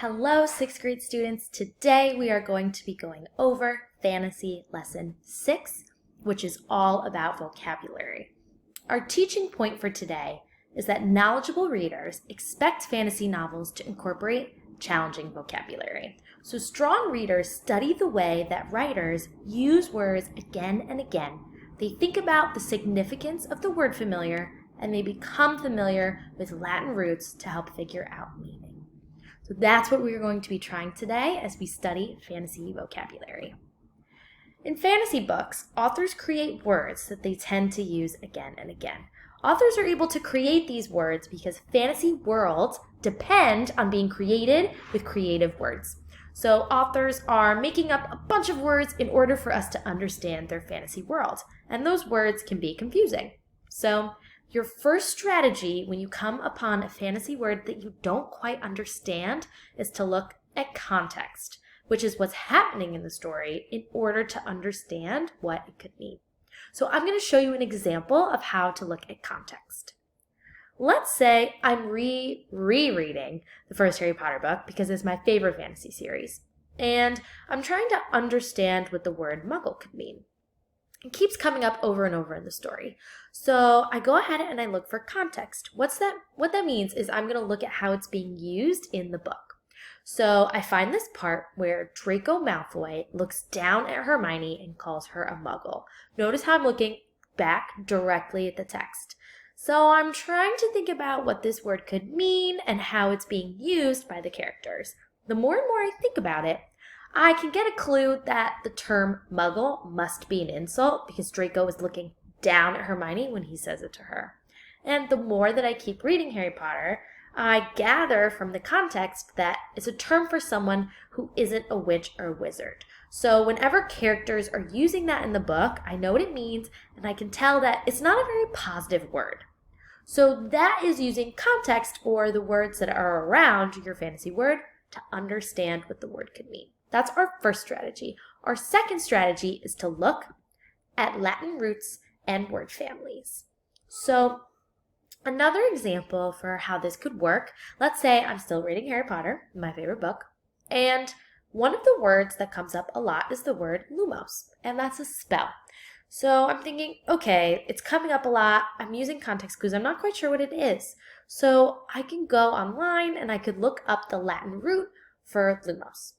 Hello, 6th grade students. Today we are going to be going over Fantasy Lesson 6, which is all about vocabulary. Our teaching point for today is that knowledgeable readers expect fantasy novels to incorporate challenging vocabulary. So strong readers study the way that writers use words again and again. They think about the significance of the word familiar, and they become familiar with Latin roots to help figure out meaning. So that's what we are going to be trying today as we study fantasy vocabulary. In fantasy books, authors create words that they tend to use again and again. Authors are able to create these words because fantasy worlds depend on being created with creative words. So authors are making up a bunch of words in order for us to understand their fantasy world, and those words can be confusing. So your first strategy when you come upon a fantasy word that you don't quite understand is to look at context, which is what's happening in the story, in order to understand what it could mean. So I'm going to show you an example of how to look at context. Let's say I'm rereading the first Harry Potter book because it's my favorite fantasy series, and I'm trying to understand what the word muggle could mean. It keeps coming up over and over in the story. So I go ahead and I look for context. What that means is I'm going to look at how it's being used in the book. So I find this part where Draco Malfoy looks down at Hermione and calls her a muggle. Notice how I'm looking back directly at the text. So I'm trying to think about what this word could mean and how it's being used by the characters. The more and more I think about it, I can get a clue that the term muggle must be an insult because Draco is looking down at Hermione when he says it to her. And the more that I keep reading Harry Potter, I gather from the context that it's a term for someone who isn't a witch or a wizard. So whenever characters are using that in the book, I know what it means, and I can tell that it's not a very positive word. So that is using context, or the words that are around your fantasy word, to understand what the word could mean. That's our first strategy. Our second strategy is to look at Latin roots and word families. So another example for how this could work, let's say I'm still reading Harry Potter, my favorite book, and one of the words that comes up a lot is the word lumos, and that's a spell. So I'm thinking, okay, it's coming up a lot. I'm using context clues. I'm not quite sure what it is. So I can go online and I could look up the Latin root for lumos.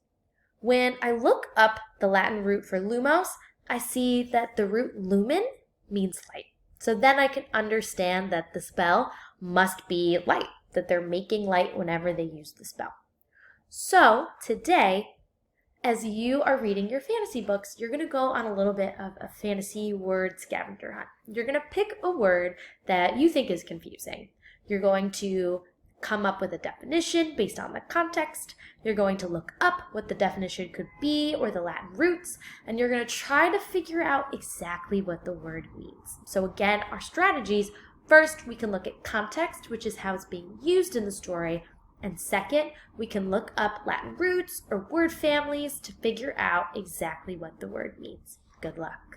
When I look up the Latin root for lumos, I see that the root lumen means light. So then I can understand that the spell must be light, that they're making light whenever they use the spell. So today, as you are reading your fantasy books, you're going to go on a little bit of a fantasy word scavenger hunt. You're going to pick a word that you think is confusing. You're going to come up with a definition based on the context. You're going to look up what the definition could be or the Latin roots, and you're going to try to figure out exactly what the word means. So again, our strategies, first, we can look at context, which is how it's being used in the story, and second, we can look up Latin roots or word families to figure out exactly what the word means. Good luck.